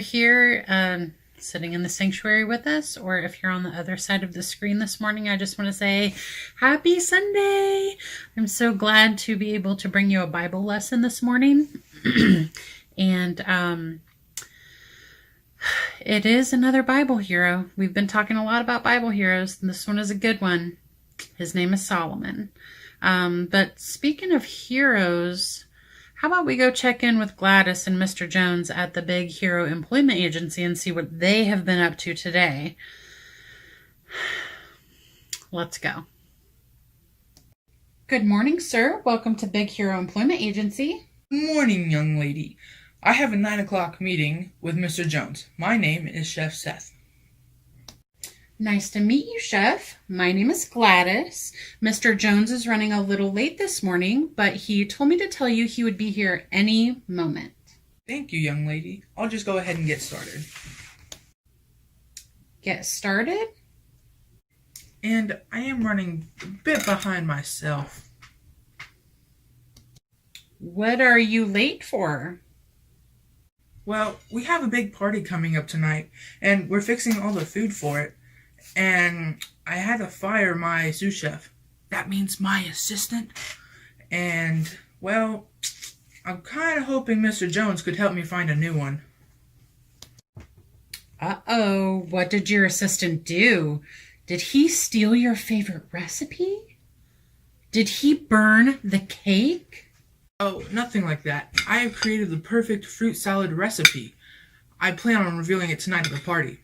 here sitting in the sanctuary with us, or if you're on the other side of the screen this morning, I just want to say happy Sunday. I'm so glad to be able to bring you a Bible lesson this morning. And it is another Bible hero. We've been talking a lot about Bible heroes, and this one is a good one. His name is Solomon. But speaking of heroes, how about we go check in with Gladys and Mr. Jones at the Big Hero Employment Agency and see what they have been up to today. Let's go. Good morning, sir. Welcome to Big Hero Employment Agency. Good morning, young lady. I have a 9 o'clock meeting with Mr. Jones. My name is Chef Seth. Nice to meet you, Chef. My name is Gladys. Mr. Jones is running a little late this morning, but he told me to tell you he would be here any moment. Thank you, young lady. I'll just go ahead and get started. Get started? And I am running a bit behind myself. What are you late for? Well, we have a big party coming up tonight, and we're fixing all the food for it. And I had to fire my sous chef. That means my assistant. And, well, I'm kind of hoping Mr. Jones could help me find a new one. Uh-oh, what did your assistant do? Did he steal your favorite recipe? Did he burn the cake? Oh, nothing like that. I have created the perfect fruit salad recipe. I plan on revealing it tonight at the party.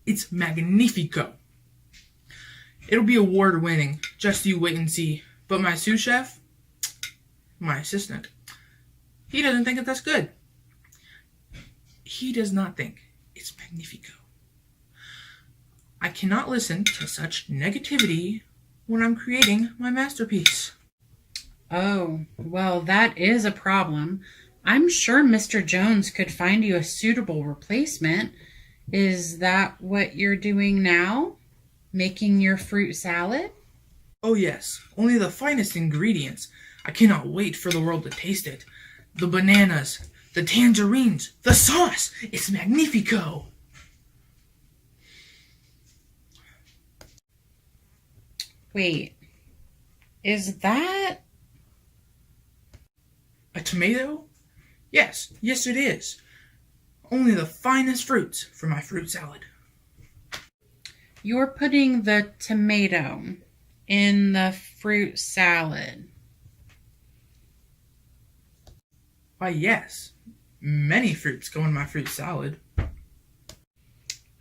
It's magnifico. It'll be award-winning. Just you wait and see. But my sous chef, my assistant, he doesn't think that that's good. He does not think it's magnifico. I cannot listen to such negativity when I'm creating my masterpiece. Oh, well, that is a problem. I'm sure Mr. Jones could find you a suitable replacement. Is that what you're doing now? Making your fruit salad? Oh yes, only the finest ingredients. I cannot wait for the world to taste it. The bananas, the tangerines, the sauce. It's magnifico. Wait, is that... A tomato? Yes it is. Only the finest fruits for my fruit salad. You're putting the tomato in the fruit salad. Why, yes. Many fruits go in my fruit salad.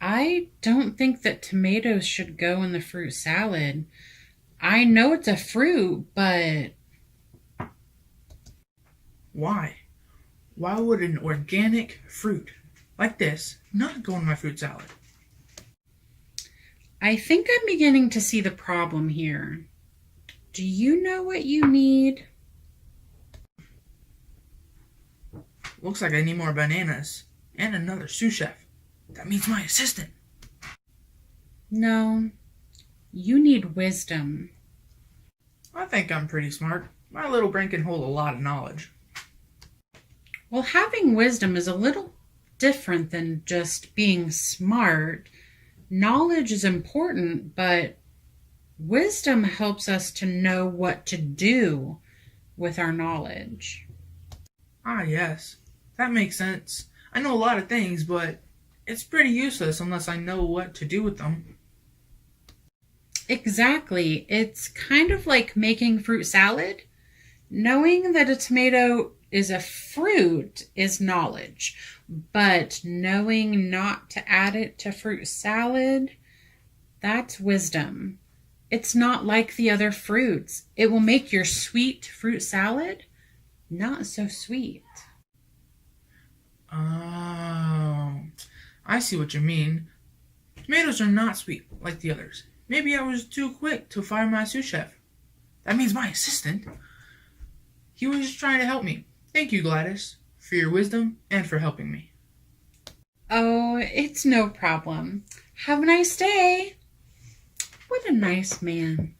I don't think that tomatoes should go in the fruit salad. I know it's a fruit, but... Why? Why would an organic fruit like this not go in my fruit salad? I think I'm beginning to see the problem here. Do you know what you need? Looks like I need more bananas and another sous chef. That means my assistant. No, you need wisdom. I think I'm pretty smart. My little brain can hold a lot of knowledge. Well, having wisdom is a little different than just being smart. Knowledge is important, but wisdom helps us to know what to do with our knowledge. Ah, yes. That makes sense. I know a lot of things, but it's pretty useless unless I know what to do with them. Exactly. It's kind of like making fruit salad. Knowing that a tomato is a fruit is knowledge, but knowing not to add it to fruit salad, that's wisdom. It's not like the other fruits. It will make your sweet fruit salad not so sweet. Oh, I see what you mean. Tomatoes are not sweet like the others. Maybe I was too quick to fire my sous chef. That means my assistant. He was just trying to help me. Thank you, Gladys, for your wisdom and for helping me. Oh, it's no problem. Have a nice day. What a nice man.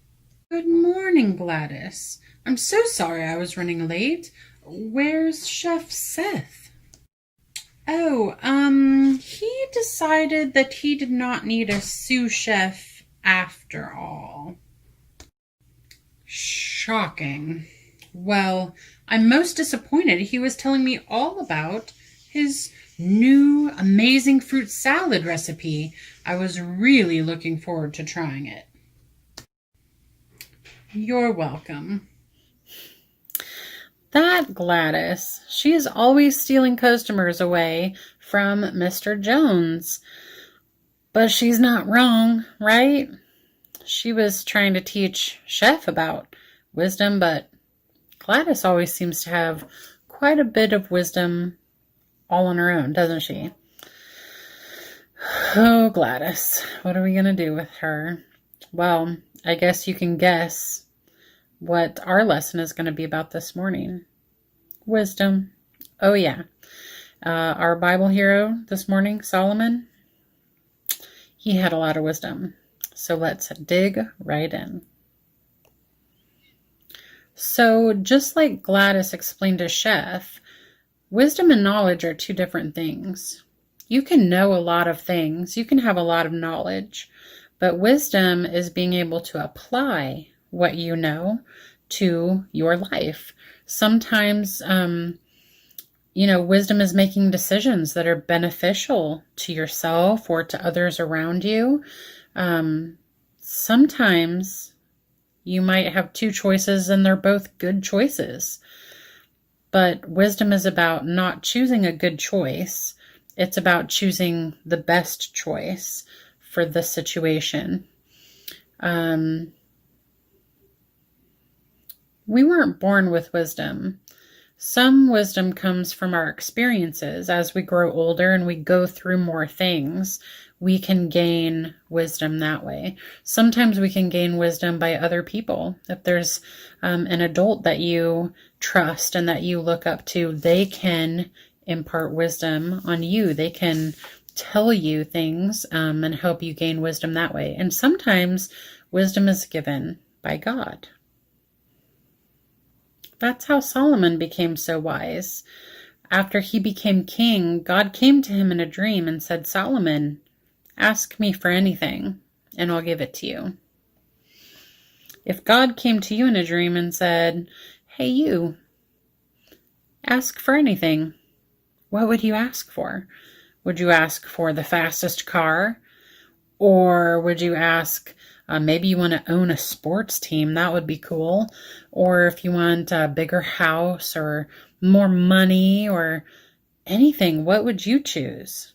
Good morning, Gladys. I'm so sorry I was running late. Where's Chef Seth? Oh, he decided that he did not need a sous chef after all. Shocking. Well, I'm most disappointed. He was telling me all about his new amazing fruit salad recipe. I was really looking forward to trying it. You're welcome. That Gladys, she is always stealing customers away from Mr. Jones. But she's not wrong, right? She was trying to teach Chef about wisdom, but Gladys always seems to have quite a bit of wisdom all on her own, doesn't she? Oh, Gladys, what are we going to do with her? Well, I guess you can guess what our lesson is going to be about this morning. Wisdom. Oh, yeah. Our Bible hero this morning, Solomon, he had a lot of wisdom. So let's dig right in. So just like Gladys explained to Chef, wisdom and knowledge are two different things. You can know a lot of things. You can have a lot of knowledge. But wisdom is being able to apply what you know to your life. Sometimes, wisdom is making decisions that are beneficial to yourself or to others around you. Sometimes you might have two choices and they're both good choices. But wisdom is about not choosing a good choice. It's about choosing the best choice for the situation. We weren't born with wisdom. Some wisdom comes from our experiences. As we grow older and we go through more things, we can gain wisdom that way. Sometimes we can gain wisdom by other people. If there's an adult that you trust and that you look up to, they can impart wisdom on you. They can tell you things and help you gain wisdom that way. And sometimes wisdom is given by God. That's how Solomon became so wise. After he became king, God came to him in a dream and said, Solomon, ask me for anything, and I'll give it to you. If God came to you in a dream and said, hey, you, ask for anything, what would you ask for? Would you ask for the fastest car? Or would you ask, maybe you want to own a sports team? That would be cool. Or if you want a bigger house or more money or anything, what would you choose?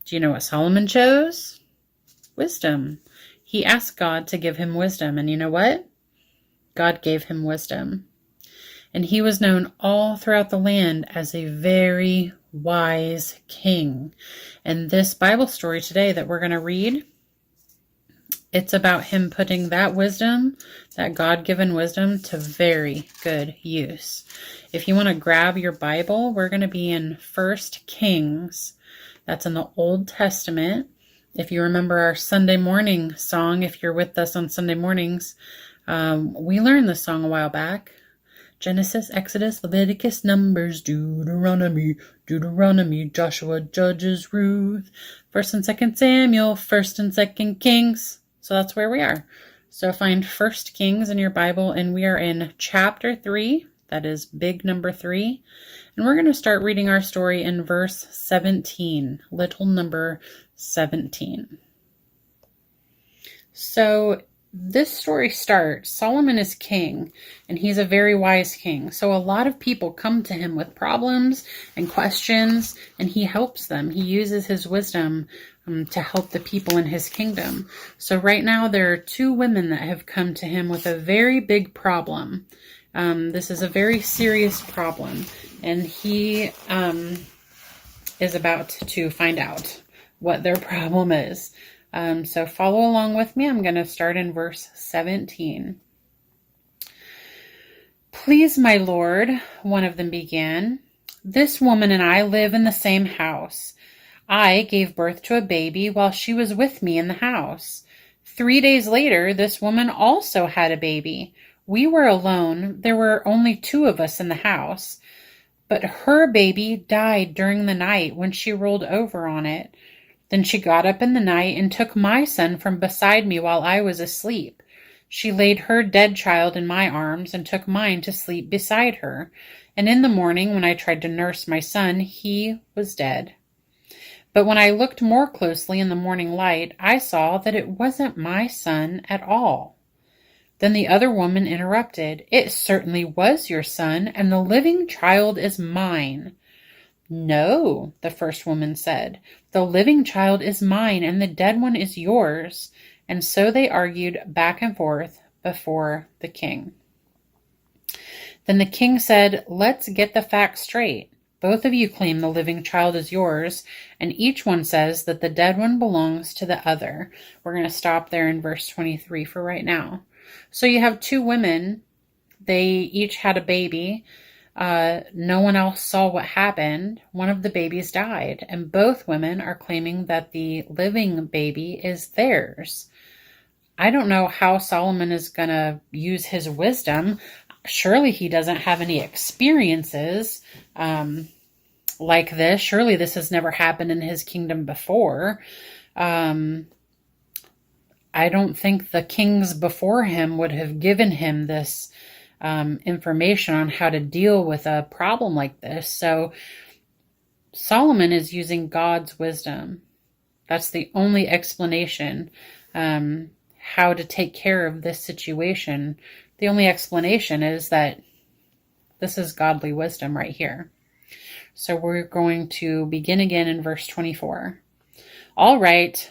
Do you know what Solomon chose? Wisdom. He asked God to give him wisdom. And you know what? God gave him wisdom. And he was known all throughout the land as a very wise king. And this Bible story today that we're going to read, it's about him putting that wisdom, that God-given wisdom, to very good use. If you want to grab your Bible, we're going to be in 1 Kings. That's in the Old Testament. If you remember our Sunday morning song, if you're with us on Sunday mornings, we learned this song a while back. Genesis, Exodus, Leviticus, Numbers, Deuteronomy, Joshua, Judges, Ruth, 1st and 2nd Samuel, 1st and 2nd Kings. So that's where we are. So find 1 Kings in your Bible, and we are in chapter 3. That is big number 3. And we're going to start reading our story in verse 17, little number 17. So this story starts, Solomon is king, and he's a very wise king. So a lot of people come to him with problems and questions, and he helps them. He uses his wisdom to help the people in his kingdom. So right now there are 2 women that have come to him with a very big problem. This is a very serious problem, and he is about to find out what their problem is. So follow along with me. I'm going to start in verse 17. Please, my lord, one of them began, this woman and I live in the same house. I gave birth to a baby while she was with me in the house. 3 days later, this woman also had a baby. We were alone. There were only 2 of us in the house. but her baby died during the night when she rolled over on it. Then she got up in the night and took my son from beside me while I was asleep. She laid her dead child in my arms and took mine to sleep beside her. And in the morning, when I tried to nurse my son, he was dead. But when I looked more closely in the morning light, I saw that it wasn't my son at all. Then the other woman interrupted. It certainly was your son, and the living child is mine. No, the first woman said. The living child is mine, and the dead one is yours. And so they argued back and forth before the king. Then the king said, let's get the facts straight. Both of you claim the living child is yours, and each one says that the dead one belongs to the other. We're going to stop there in verse 23 for right now. So you have two women. They each had a baby. No one else saw what happened. One of the babies died, and both women are claiming that the living baby is theirs. I don't know how Solomon is going to use his wisdom. Surely he doesn't have any experiences like this. Surely this has never happened in his kingdom before. I don't think the kings before him would have given him this information on how to deal with a problem like this. So Solomon is using God's wisdom. That's the only explanation how to take care of this situation. The only explanation is that this is godly wisdom right here. So we're going to begin again in verse 24. All right,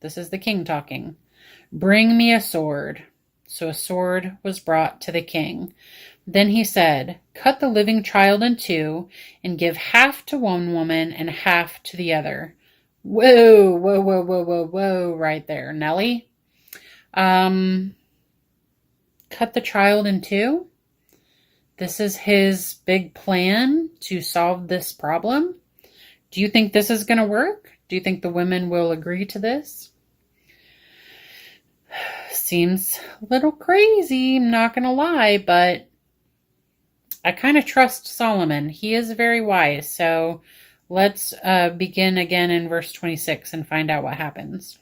this is the king talking. Bring me a sword. So a sword was brought to the king. Then he said, cut the living child in two and give half to one woman and half to the other. Whoa, whoa, whoa, whoa, whoa, whoa, right there. Nellie? Cut the child in two? This is his big plan to solve this problem? Do you think this is going to work? Do you think the women will agree to this? Seems a little crazy, I'm not going to lie, but I kind of trust Solomon. He is very wise. So let's begin again in verse 26 and find out what happens.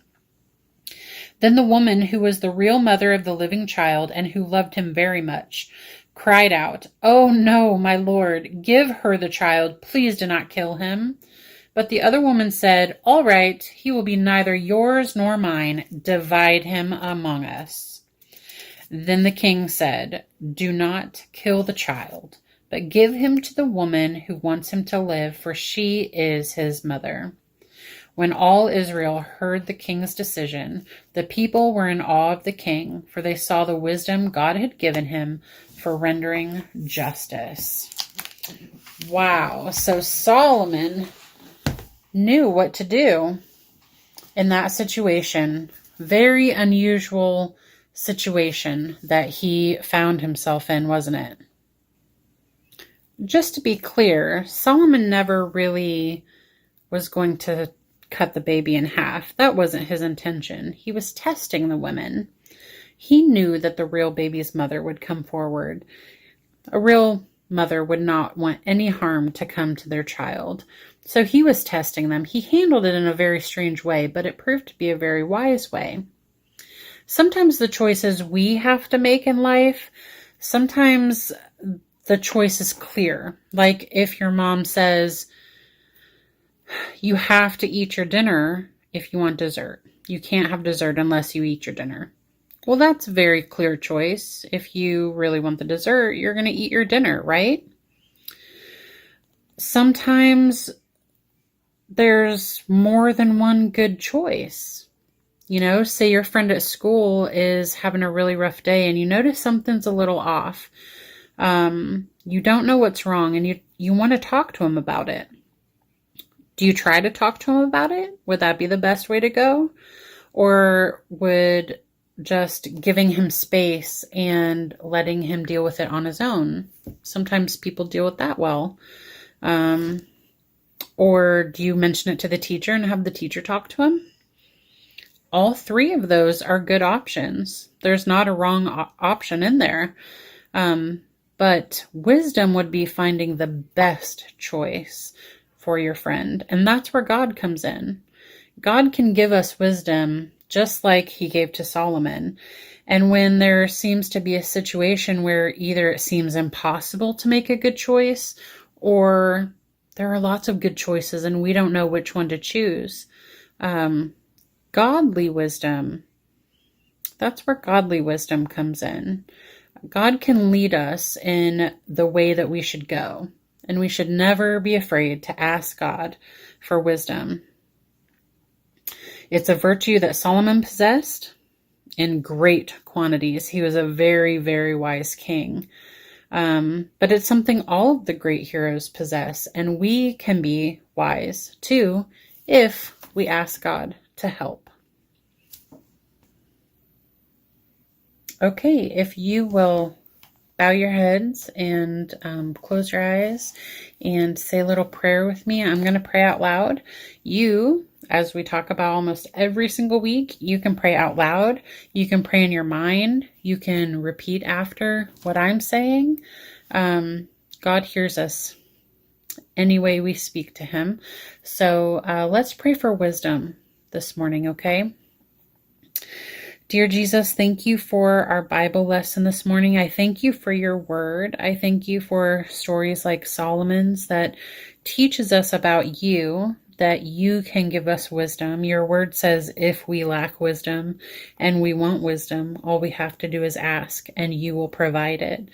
Then the woman who was the real mother of the living child and who loved him very much cried out, "Oh no, my lord, give her the child. Please do not kill him." But the other woman said, "All right, he will be neither yours nor mine. Divide him among us." Then the king said, "Do not kill the child, but give him to the woman who wants him to live, for she is his mother." When all Israel heard the king's decision, the people were in awe of the king, for they saw the wisdom God had given him for rendering justice. Wow, so Solomon knew what to do in that situation. Very unusual situation that he found himself in, wasn't it? Just to be clear, Solomon never really was going to cut the baby in half. That wasn't his intention. He was testing the women. He knew that the real baby's mother would come forward. A real mother would not want any harm to come to their child. So he was testing them. He handled it in a very strange way, but it proved to be a very wise way. Sometimes the choices we have to make in life, sometimes the choice is clear. Like if your mom says, you have to eat your dinner if you want dessert. You can't have dessert unless you eat your dinner. Well, that's a very clear choice. If you really want the dessert, you're going to eat your dinner, right? Sometimes there's more than one good choice. You know, say your friend at school is having a really rough day and you notice something's a little off. You don't know what's wrong and you want to talk to him about it. Do you try to talk to him about it? Would that be the best way to go? Or would just giving him space and letting him deal with it on his own? Sometimes people deal with that well. Or do you mention it to the teacher and have the teacher talk to him? All three of those are good options. There's not a wrong option in there. But wisdom would be finding the best choice for your friend. And that's where God comes in. God can give us wisdom just like he gave to Solomon. And when there seems to be a situation where either it seems impossible to make a good choice, or there are lots of good choices and we don't know which one to choose, godly wisdom, that's where godly wisdom comes in. God can lead us in the way that we should go, and we should never be afraid to ask God for wisdom. It's a virtue that Solomon possessed in great quantities. He was a very, very wise king. But it's something all of the great heroes possess, and we can be wise too if we ask God to help. Okay, if you will bow your heads and close your eyes and say a little prayer with me. I'm going to pray out loud. You, as we talk about almost every single week, you can pray out loud. You can pray in your mind. You can repeat after what I'm saying. God hears us any way we speak to him. So let's pray for wisdom this morning, okay? Dear Jesus, thank you for our Bible lesson this morning. I thank you for your word. I thank you for stories like Solomon's that teaches us about you, that you can give us wisdom. Your word says if we lack wisdom and we want wisdom, all we have to do is ask and you will provide it.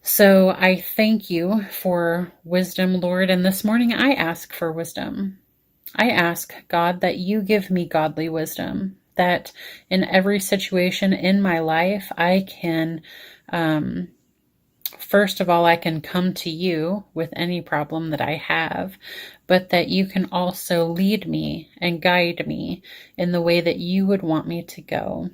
So I thank you for wisdom, Lord. And this morning I ask for wisdom. I ask, God, that you give me godly wisdom, that in every situation in my life, I can, first of all, I can come to you with any problem that I have, but that you can also lead me and guide me in the way that you would want me to go.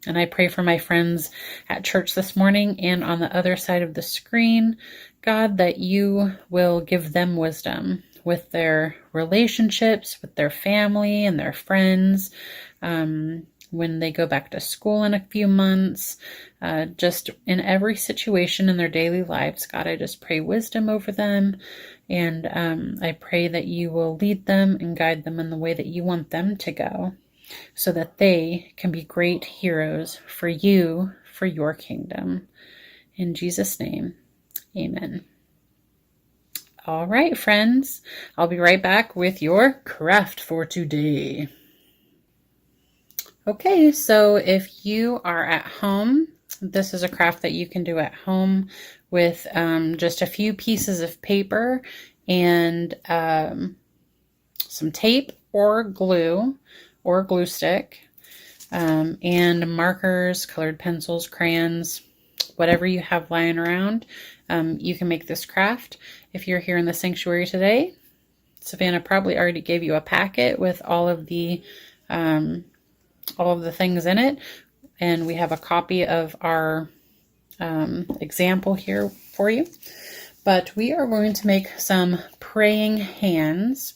And I pray for my friends at church this morning and on the other side of the screen, God, that you will give them wisdom with their relationships, with their family and their friends, when they go back to school in a few months, just in every situation in their daily lives. God, I just pray wisdom over them. And I pray that you will lead them and guide them in the way that you want them to go, so that they can be great heroes for you, for your kingdom. In Jesus' name, amen. All right, friends, I'll be right back with your craft for today. Okay, so if you are at home, this is a craft that you can do at home with just a few pieces of paper and some tape or glue stick, and markers, colored pencils, crayons, whatever you have lying around. You can make this craft. If you're here in the sanctuary today, Savannah probably already gave you a packet with all of the things in it, and we have a copy of our example here for you. But we are going to make some praying hands.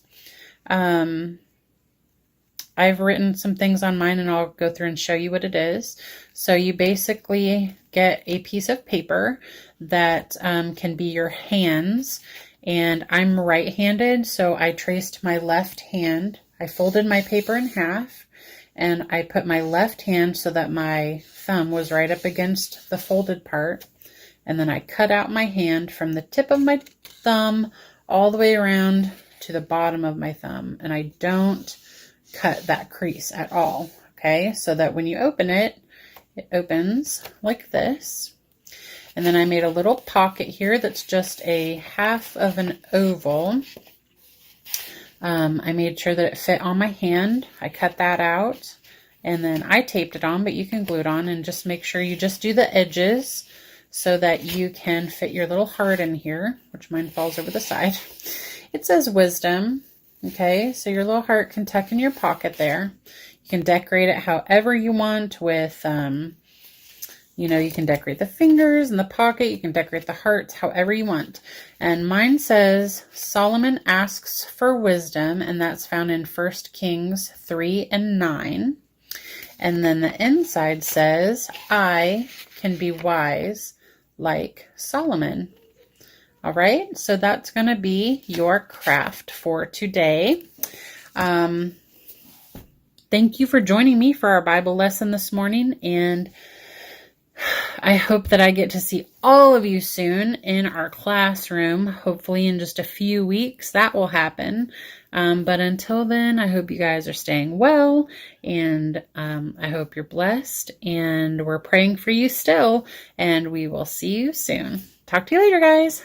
I've written some things on mine and I'll go through and show you what it is. So you basically get a piece of paper that can be your hands, and I'm right-handed, so I traced my left hand. I folded my paper in half and I put my left hand so that my thumb was right up against the folded part, and then I cut out my hand from the tip of my thumb all the way around to the bottom of my thumb, and I don't cut that crease at all, okay? So that when you open it, it opens like this. And then I made a little pocket here that's just a half of an oval. I made sure that it fit on my hand. I cut that out and then I taped it on, but you can glue it on, and just make sure you just do the edges so that you can fit your little heart in here, which mine falls over the side. It says wisdom. Okay, so your little heart can tuck in your pocket there. You can decorate it however you want with, you can decorate the fingers and the pocket. You can decorate the hearts however you want. And mine says, Solomon asks for wisdom, and that's found in 1 Kings 3 and 9. And then the inside says, I can be wise like Solomon. All right, so that's going to be your craft for today. Thank you for joining me for our Bible lesson this morning, and I hope that I get to see all of you soon in our classroom, hopefully in just a few weeks. That will happen. But until then, I hope you guys are staying well, and I hope you're blessed, and we're praying for you still, and we will see you soon. Talk to you later, guys.